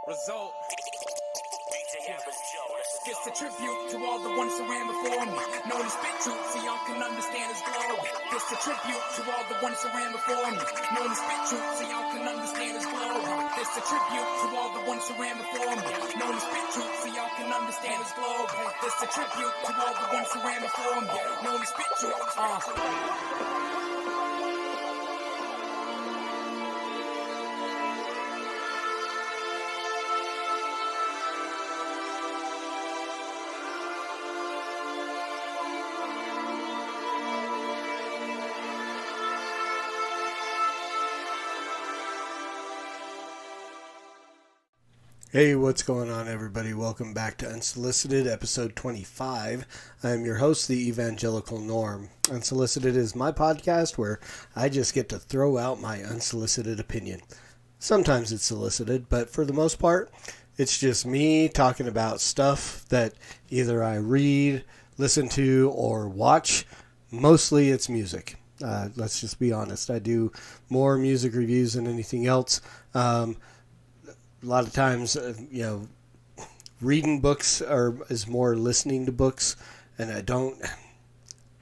Result. It's a tribute to all the ones who ran before me. Known as spit truth, so y'all can understand his glory. It's a tribute to all the ones who ran before me. Known as spit truth, so y'all can understand his glory. It's a tribute to all the ones who ran before me. Known as spit truth, so y'all can understand his glory. It's a tribute to all the ones who ran before me. Known as spit truth. Hey, what's going on, everybody? Welcome back to Unsolicited, episode 25. I'm your host, the Evangelical Norm. Unsolicited is my podcast where I just get to throw out my unsolicited opinion. Sometimes it's solicited, but for the most part, it's just me talking about stuff that either I read, listen to, or watch. Mostly it's music. Let's just be honest. I do more music reviews than anything else. A lot of times, reading books is more listening to books, and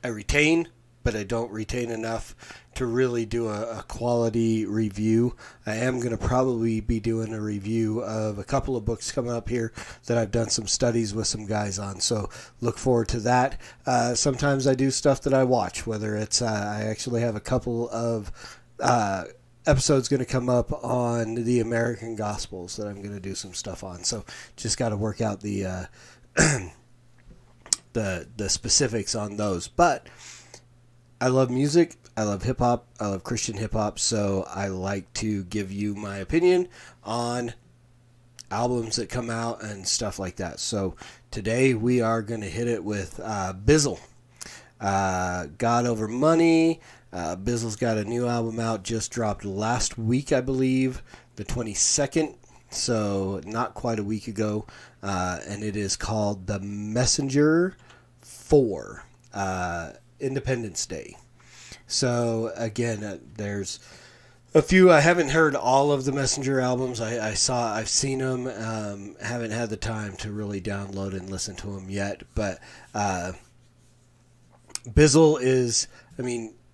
I retain, but I don't retain enough to really do a quality review. I am going to probably be doing a review of a couple of books coming up here that I've done some studies with some guys on, so look forward to that. Sometimes I do stuff that I watch, whether it's I actually have a couple of episode's going to come up on the American Gospels that I'm going to do some stuff on. So just got to work out the the specifics on those. But I love music. I love hip hop. I love Christian hip hop. So I like to give you my opinion on albums that come out and stuff like that. So today we are going to hit it with Bizzle. God Over Money. Bizzle's got a new album out, just dropped last week, I believe, the 22nd, so not quite a week ago, and it is called The Messenger 4, Independence Day. So, again, there's a few. I haven't heard all of the Messenger albums. I've seen them, haven't had the time to really download and listen to them yet, but Bizzle is,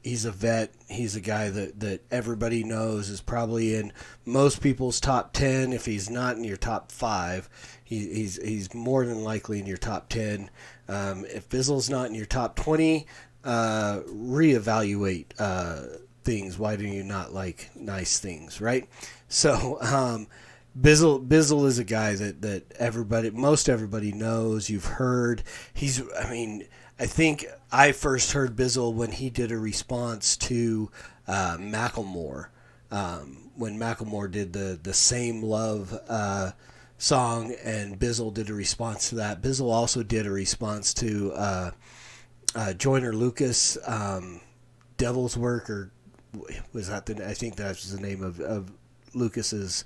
he's a vet. He's a guy that everybody knows is probably in most people's top 10. If he's not in your top 5, he's more than likely in your top 10. If Bizzle's not in your top 20, reevaluate things. Why do you not like nice things, right? So Bizzle is a guy that most everybody knows. You've heard. I think I first heard Bizzle when he did a response to Macklemore. When Macklemore did the Same Love song, and Bizzle did a response to that. Bizzle also did a response to Joyner Lucas, Devil's Work, or was that I think that was the name of Lucas's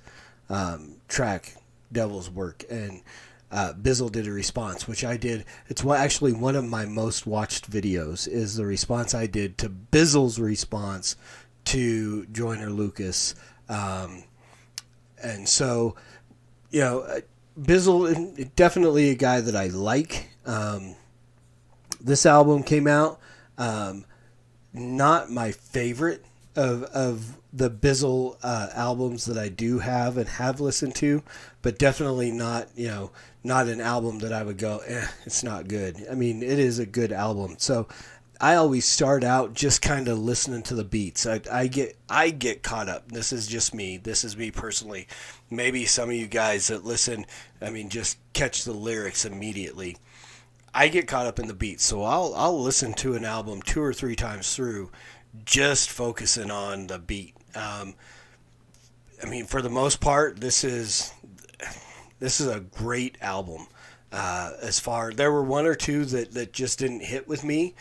track, Devil's Work, and Bizzle did a response, which I did. It's actually one of my most watched videos is the response I did to Bizzle's response to Joyner Lucas. And so, Bizzle, definitely a guy that I like. This album came out, not my favorite of the Bizzle albums that I do have and have listened to, but definitely not an album that I would go, it's not good. It is a good album. So I always start out just kind of listening to the beats. I get caught up. This is just me. This is me personally. Maybe some of you guys that listen, just catch the lyrics immediately. I get caught up in the beats, so I'll listen to an album 2 or 3 times through, just focusing on the beat. For the most part, this is a great album. There were 1 or 2 that just didn't hit with me.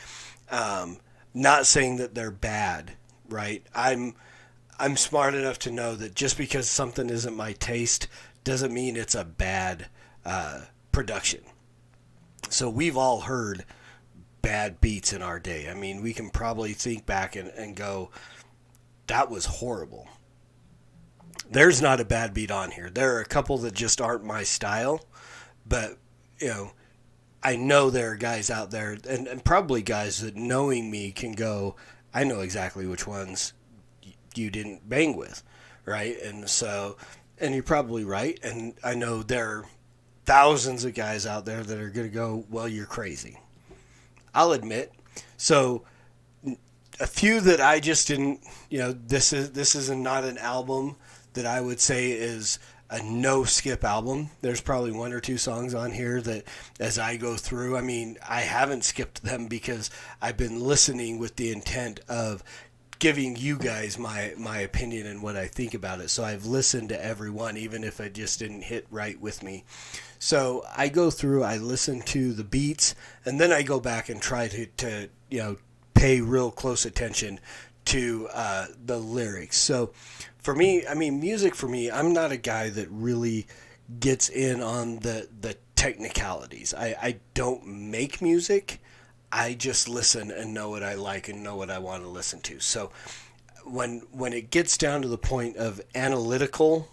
Not saying that they're bad, right? I'm smart enough to know that just because something isn't my taste doesn't mean it's a bad production. So we've all heard bad beats in our day. We can probably think back and go, that was horrible. there's not a bad beat on here. There are a couple that just aren't my style, but you know, I know there are guys out there, and probably guys that knowing me can go, I know exactly which ones you didn't bang with, right? And so, and you're probably right. And I know there are thousands of guys out there that are going to go, well, you're crazy. I'll admit. So a few that I just didn't, this is not an album that I would say is a no skip album. There's probably one or two songs on here that as I go through, I mean, I haven't skipped them because I've been listening with the intent of giving you guys my opinion and what I think about it. So I've listened to every one, even if it just didn't hit right with me. So I go through, I listen to the beats, and then I go back and try to pay real close attention to the lyrics. So for me, I mean, music for me, I'm not a guy that really gets in on the technicalities. I don't make music. I just listen and know what I like and know what I want to listen to. So when it gets down to the point of analytical,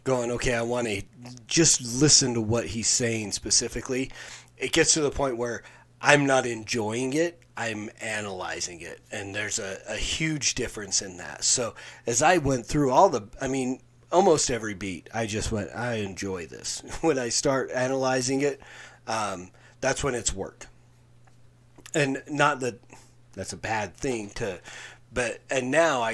going, okay, I want to just listen to what he's saying specifically, it gets to the point where I'm not enjoying it, I'm analyzing it. And there's a huge difference in that. So as I went through almost every beat, I just went, I enjoy this. When I start analyzing it, that's when it's work. And not that that's a bad thing and now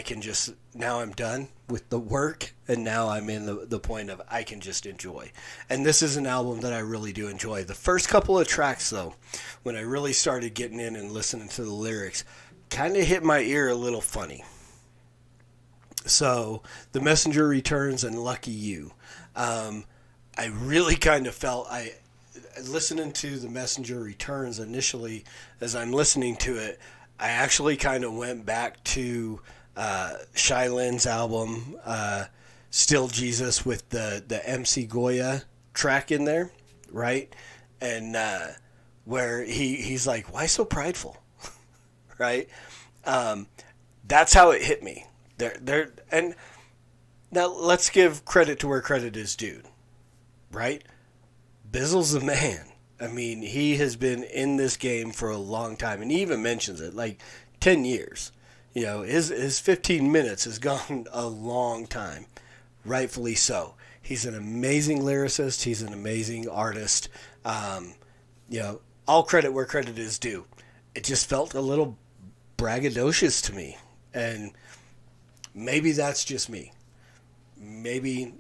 now I'm done with the work, and now I'm in the point of I can just enjoy. And this is an album that I really do enjoy. The first couple of tracks, though, when I really started getting in and listening to the lyrics, kind of hit my ear a little funny. So, The Messenger Returns and Lucky You. I really kind of felt, listening to The Messenger Returns initially, as I'm listening to it, I actually kind of went back to Shai Linne's album, Still Jesus, with the MC Goya track in there, right? And where he's like, why so prideful? Right? That's how it hit me. And now let's give credit to where credit is due, right? Bizzle's the man. I mean, he has been in this game for a long time, and he even mentions it, like 10 years. His 15 minutes has gone a long time, rightfully so. He's an amazing lyricist. He's an amazing artist. All credit where credit is due. It just felt a little braggadocious to me, and maybe that's just me. Maybe,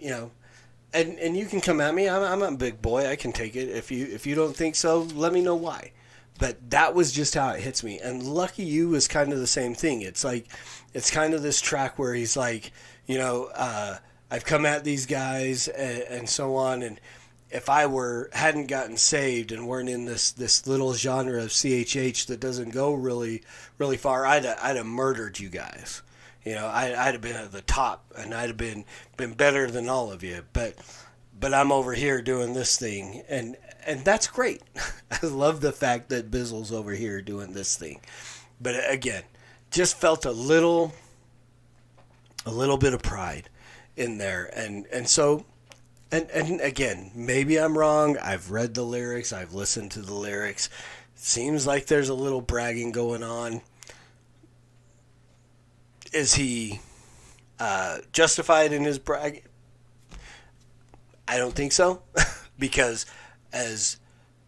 And you can come at me. I'm a big boy. I can take it. If you don't think so, let me know why. But that was just how it hits me. And Lucky You is kind of the same thing. It's like, it's kind of this track where he's like, I've come at these guys and so on. And if I hadn't gotten saved and weren't in this little genre of CHH that doesn't go really, really far, I'd have murdered you guys. I'd have been at the top, and I'd have been better than all of you. But I'm over here doing this thing, and that's great. I love the fact that Bizzle's over here doing this thing. But again, just felt a little bit of pride in there, and so, and again, maybe I'm wrong. I've read the lyrics, I've listened to the lyrics. Seems like there's a little bragging going on. Is he justified in his brag? I don't think so, because as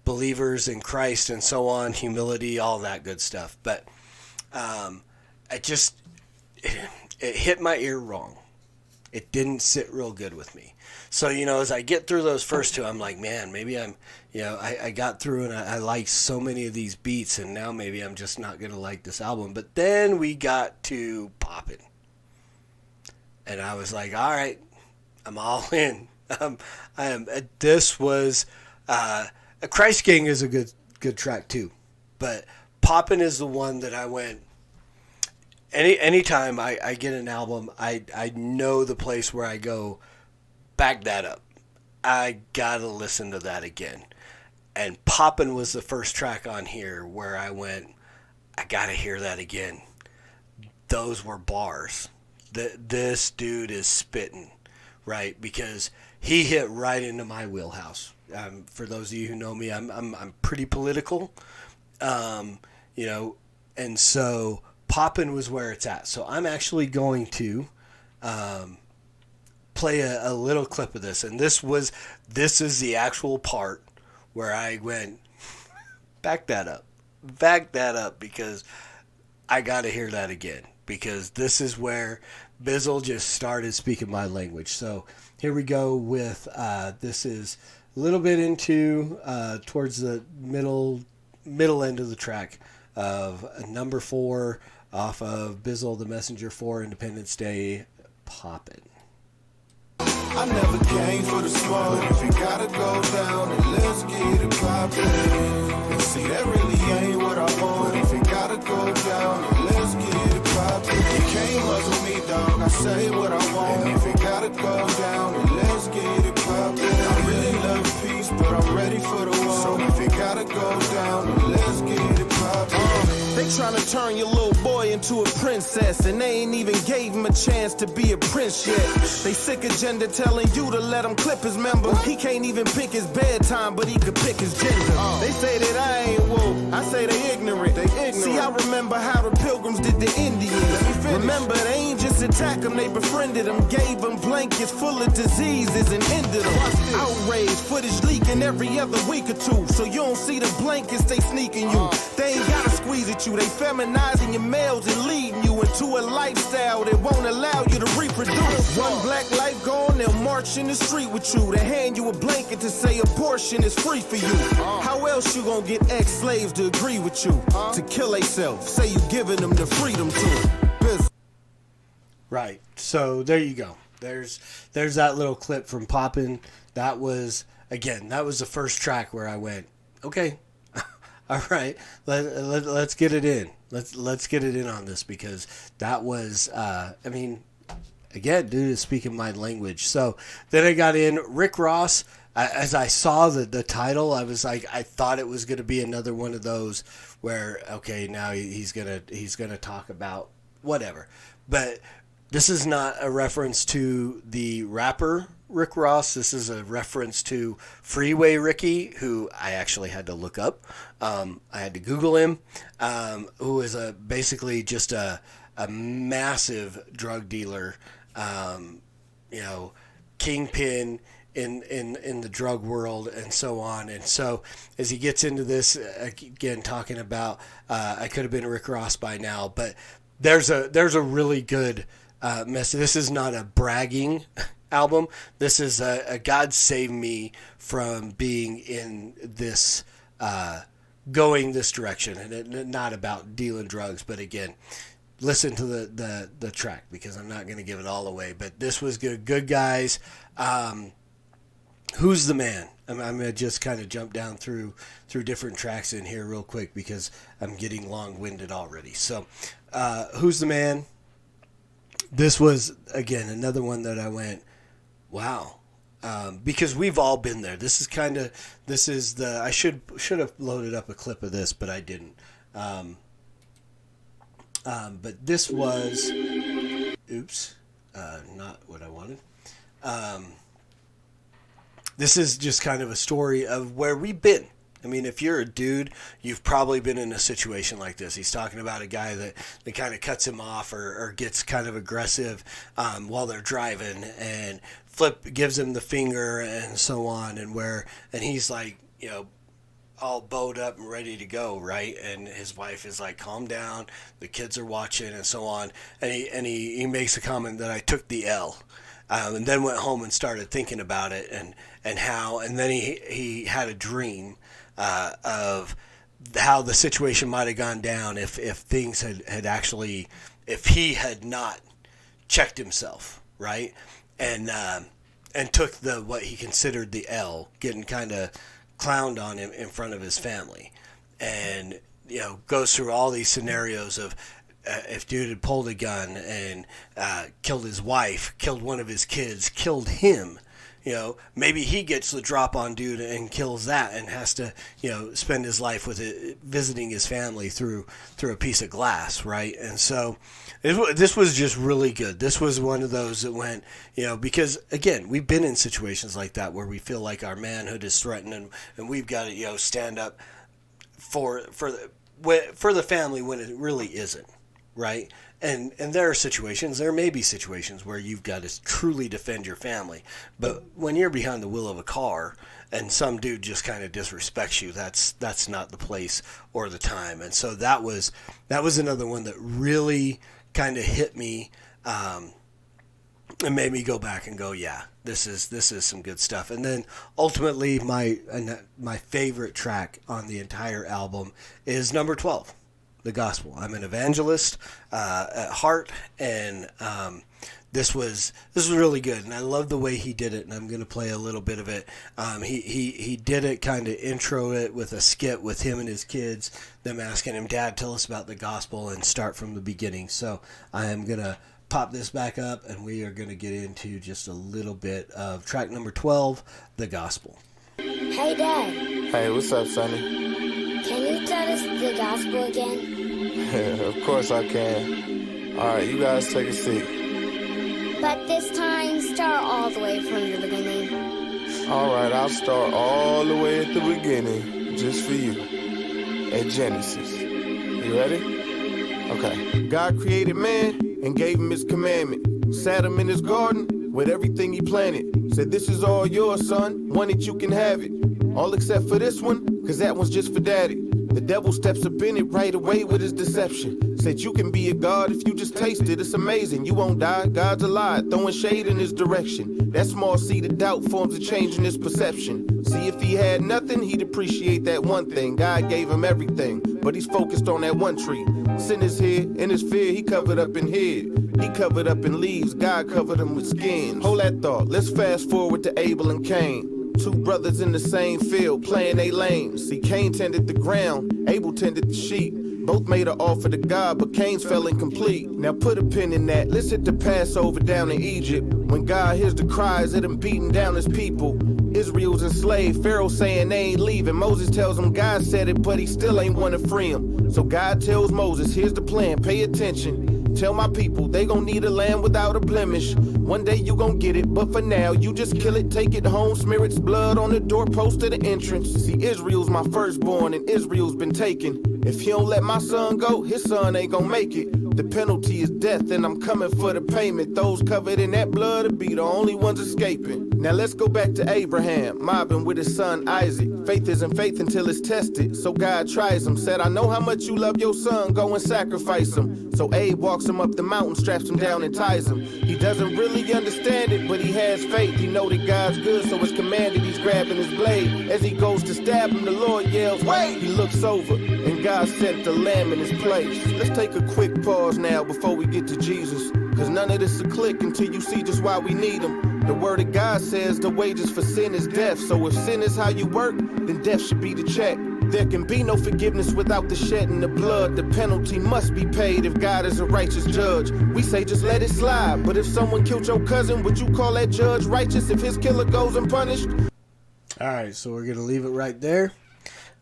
believers in Christ and so on, humility, all that good stuff. But it hit my ear wrong. It didn't sit real good with me. So, as I get through those first two, I'm like, man, maybe I'm, I got through and I like so many of these beats, and now maybe I'm just not going to like this album. But then we got to Poppin'. And I was like, all right, I'm all in. This was, Christ Gang is a good track too. But Poppin' is the one that I went, anytime I get an album, I know the place where I go, back that up. I gotta listen to that again. And Poppin' was the first track on here where I went, I gotta hear that again. Those were bars. This dude is spitting. right? Because he hit right into my wheelhouse. For those of you who know me, I'm pretty political, you know, and so Poppin' was where it's at. So I'm actually going to play a little clip of this, and this is the actual part where I went, back that up, because I got to hear that again, because this is where Bizzle just started speaking my language. So here we go with this is a little bit into towards the middle end of the track of number 4 off of Bizzle the Messenger 4 Independence Day, Poppin'. I never came for the smoke, but if it gotta go down, then let's get it poppin'. And see, that really ain't what I want, but if it gotta go down, then let's get it poppin'. You can't muzzle me, dog, I say what I want, and if it gotta go down, then let's get it poppin'. I really love peace, but I'm ready for the war, so if it gotta go down, then let's get it poppin'. They tryna turn your little boy into a princess, and they ain't even gave him a chance to be a prince yet. They sick of gender telling you to let him clip his member. He can't even pick his bedtime, but he could pick his gender. They say that I ain't woke, I say they ignorant. See, I remember how the pilgrims did the Indians. Remember, they ain't just attack them, they befriended them, gave them blankets full of diseases and ended them. Outrage, footage leaking every other week or two, so you don't see the blankets they sneaking you. They ain't gotta squeeze at you, they feminizing your males and leading you into a lifestyle that won't allow you to reproduce. One black life gone, they'll march in the street with you. They hand you a blanket to say abortion is free for you. How else you gonna get ex-slaves to agree with you? To kill theyself, say you giving them the freedom to. Right. So there you go. There's that little clip from Poppin'. That was the first track where I went, okay, all right, let's get it in. Let's get it in on this, because that was, again, dude is speaking my language. So then I got in Rick Ross. As I saw the title, I was like, I thought it was going to be another one of those where, okay, now he's gonna talk about whatever. But this is not a reference to the rapper Rick Ross. This is a reference to Freeway Ricky, who I actually had to look up. I had to Google him, who is basically just a massive drug dealer, kingpin in the drug world and so on. And so as he gets into this, again, talking about, I could have been Rick Ross by now, but there's a really good message. This is not a bragging album. This is a God save me from being in this, going this direction, and it not about dealing drugs. But again, listen to the track, because I'm not going to give it all away. But this was good. Good guys. Who's the Man? I'm going to just kind of jump down through different tracks in here real quick, because I'm getting long-winded already. So, Who's the Man? This was, again, another one that I went, wow. Because we've all been there. I should have loaded up a clip of this, but I didn't. But this was, not what I wanted. This is just kind of a story of where we've been. I mean, if you're a dude, you've probably been in a situation like this. He's talking about a guy that kind of cuts him off or gets kind of aggressive while they're driving, and gives him the finger and so on, and he's like, all bowed up and ready to go, right? And his wife is like, calm down, the kids are watching and so on. And he makes a comment that I took the L. And then went home and started thinking about it and then he had a dream of how the situation might have gone down if things had actually, if he had not checked himself, right? And took what he considered the L, getting kind of clowned on him in front of his family, and goes through all these scenarios of if dude had pulled a gun and killed his wife, killed one of his kids, killed him, maybe he gets the drop on dude and kills that and has to, spend his life with it, visiting his family through a piece of glass, right? And so this was just really good. This was one of those that went, because again, we've been in situations like that where we feel like our manhood is threatened and we've got to, stand up for the family when it really isn't, right? And there may be situations where you've got to truly defend your family. But when you're behind the wheel of a car and some dude just kind of disrespects you, that's not the place or the time. And so that was another one that really kind of hit me and made me go back and go, yeah, this is some good stuff. And then ultimately my favorite track on the entire album is number 12. The gospel. I'm an evangelist at heart, and this was really good, and I love the way he did it. And I'm going to play a little bit of it. He did it, kind of intro it with a skit with him and his kids, them asking him, "Dad, tell us about the gospel," and start from the beginning. So I am going to pop this back up, and we are going to get into just a little bit of track number 12, the gospel. Hey, Dad. Hey, what's up, Sonny? Can you tell us the gospel again? Of course I can. All right, you guys take a seat. But this time, start all the way from the beginning. All right, I'll start all the way at the beginning, just for you. At Genesis. You ready? Okay. God created man and gave him his commandment. Sat him in his garden with everything he planted. Said, "This is all yours, son. Want it, you can have it. All except for this one, cause that one's just for daddy." The devil steps up in it right away with his deception. Said you can be a god if you just taste it. It's amazing. You won't die. God's alive, throwing shade in his direction. That small seed of doubt forms a change in his perception. See, if he had nothing, he'd appreciate that one thing. God gave him everything, but he's focused on that one tree. Sin is here, in his fear, he covered up and hid. He covered up in leaves, God covered him with skins. Hold that thought, let's fast forward to Abel and Cain. Two brothers in the same field, playing they lanes. See, Cain tended the ground, Abel tended the sheep. Both made an offer to God, but Cain's fell incomplete. Now put a pin in that, let's hit the Passover down in Egypt. When God hears the cries of them beating down his people. Israel's enslaved, Pharaoh saying they ain't leaving. Moses tells him God said it, but he still ain't want to free him. So God tells Moses, here's the plan, pay attention. Tell my people they gon' need a lamb without a blemish. One day you gon' get it, but for now you just kill it, take it home, smear its blood on the doorpost of the entrance. See, Israel's my firstborn and Israel's been taken. If he don't let my son go, his son ain't gon' make it. The penalty is death and I'm coming for the payment. Those covered in that blood will be the only ones escaping. Now let's go back to Abraham, mobbing with his son Isaac. Faith isn't faith until it's tested, so God tries him. Said, I know how much you love your son, go and sacrifice him. So Abe walks him up the mountain, straps him down and ties him. He doesn't really understand it, but he has faith. He know that God's good, so it's commanded he's grabbing his blade. As he goes to stab him, the Lord yells, wait! He looks over, and God sent the lamb in his place. Let's take a quick pause now before we get to Jesus. Cause none of this will click until you see just why we need him. The word of God says the wages for sin is death. So if sin is how you work, then death should be the check. There can be no forgiveness without the shedding of blood. The penalty must be paid if God is a righteous judge. We say just let it slide, but if someone killed your cousin, would you call that judge righteous if his killer goes unpunished? Alright, so we're going to leave it right there.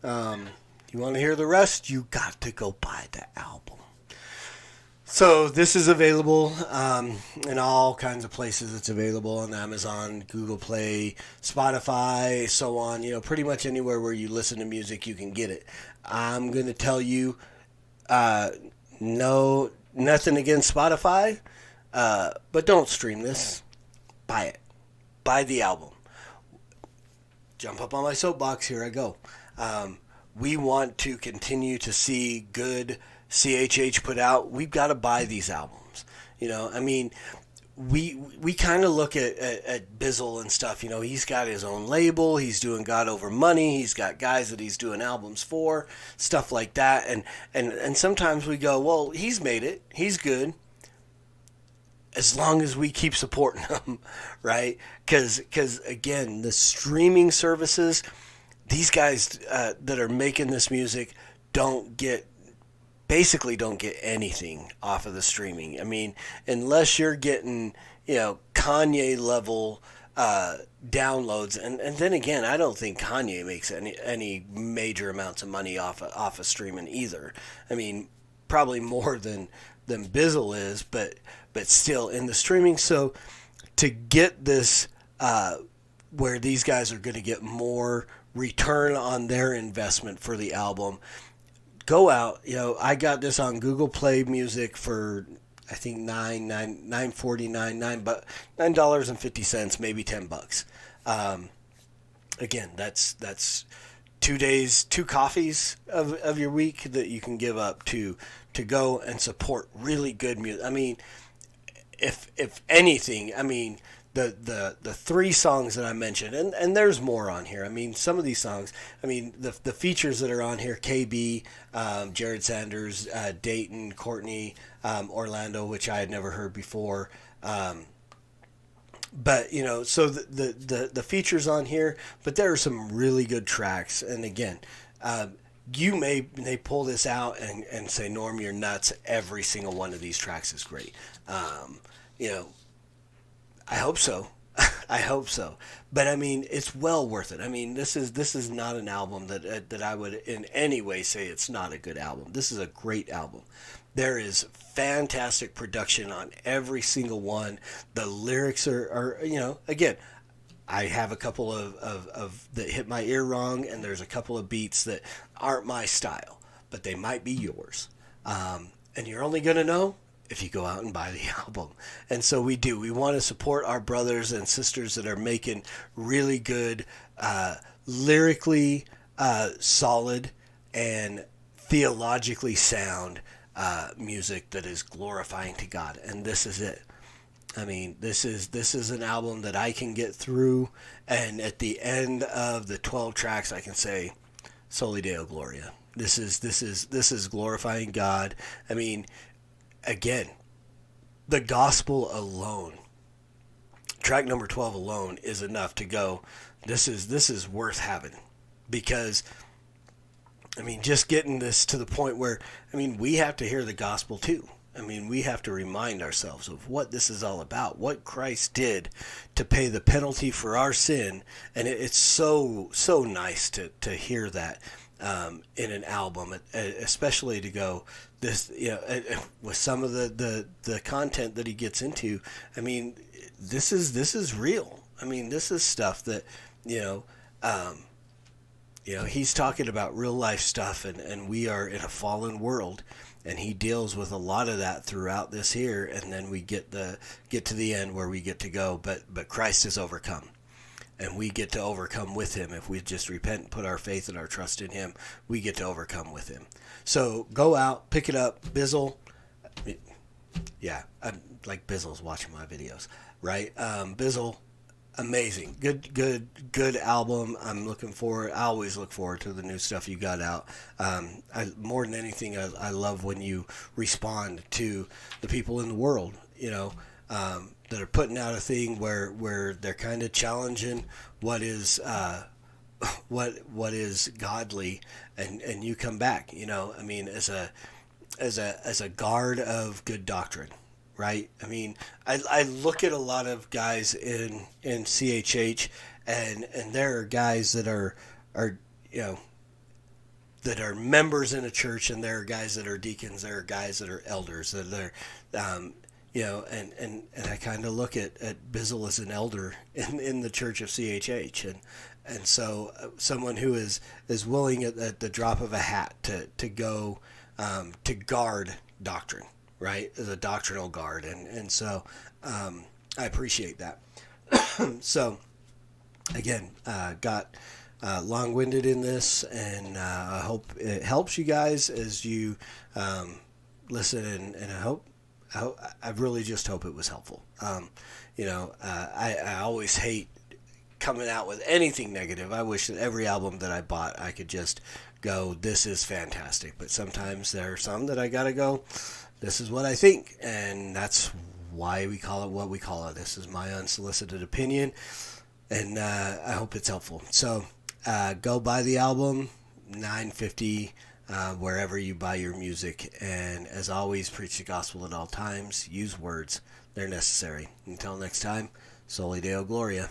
You want to hear the rest? You got to go buy the album. So this is available in all kinds of places. It's available on Amazon, Google Play, Spotify, so on. You know, pretty much anywhere where you listen to music, you can get it. I'm going to tell you, no, nothing against Spotify, but don't stream this. Buy it. Buy the album. Jump up on my soapbox. Here I go. We want to continue to see good CHH put out. We've got to buy these albums. You know, I mean, we kind of look at Bizzle and stuff. You know, he's got his own label. He's doing God Over Money. He's got guys that he's doing albums for, stuff like that. And sometimes we go, well, he's made it. He's good. As long as we keep supporting him, right? Because again, the streaming services, these guys that are making this music basically don't get anything off of the streaming. I mean, unless you're getting, you know, Kanye level downloads, and then again, I don't think Kanye makes any major amounts of money off of streaming either. I mean, probably more than Bizzle is, but still in the streaming. So to get this, where these guys are going to get more return on their investment for the album, go out. I got this on Google Play Music for, I think $9.50, maybe $10. Again, that's 2 days, 2 coffees of your week that you can give up to go and support really good music. I mean, if anything, I mean, the 3 songs that I mentioned, and there's more on here. I mean, some of these songs, I mean, the features that are on here: KB, Jared Sanders, Dayton, Courtney, Orlando, which I had never heard before. But so the features on here, but there are some really good tracks. And again, they pull this out and say, Norm, you're nuts. Every single one of these tracks is great. I hope so. I hope so. But I mean, it's well worth it. I mean, this is not an album that I would in any way say it's not a good album. This is a great album. There is fantastic production on every single one. The lyrics are again, I have a couple of that hit my ear wrong, and there's a couple of beats that aren't my style, but they might be yours. And you're only going to know if you go out and buy the album. And so we do. We want to support our brothers and sisters that are making really good, lyrically solid and theologically sound music that is glorifying to God. And this is it. I mean, this is an album that I can get through, and at the end of the 12 tracks, I can say, Soli Deo Gloria. This is glorifying God. I mean, again, the gospel alone, track number 12 alone, is enough to go, this is worth having. Because, I mean, just getting this to the point where, I mean, we have to hear the gospel too. I mean, we have to remind ourselves of what this is all about, what Christ did to pay the penalty for our sin. And it's so nice to hear that in an album, especially to go this, with some of the content that he gets into. I mean, this is real. I mean, this is stuff that, he's talking about real life stuff, and we are in a fallen world, and he deals with a lot of that throughout this here. And then we get to the end where we get to go, but Christ has overcome. And we get to overcome with him. If we just repent and put our faith and our trust in him, we get to overcome with him. So go out, pick it up. Bizzle. Yeah, I'm like Bizzle's watching my videos, right? Bizzle, amazing. Good album. I always look forward to the new stuff you got out. More than anything, I love when you respond to the people in the world, that are putting out a thing where they're kind of challenging what is what is godly, and you come back. I mean, as a guard of good doctrine, right? I mean, I look at a lot of guys in CHH, and there are guys that are that are members in a church, and there are guys that are deacons, there are guys that are elders, that are and I kind of look at Bizzle as an elder in the church of CHH, and so someone who is willing at the drop of a hat to go to guard doctrine, right, as a doctrinal guard, and so I appreciate that. So again, got long-winded in this, and I hope it helps you guys as you listen, and I really just hope it was helpful. I always hate coming out with anything negative. I wish that every album that I bought, I could just go, this is fantastic. But sometimes there are some that I gotta go, this is what I think. And that's why we call it what we call it. This is my unsolicited opinion. And I hope it's helpful. So go buy the album, $9.50. Wherever you buy your music. And as always, preach the gospel at all times. Use words. They're necessary. Until next time, Soli Deo Gloria.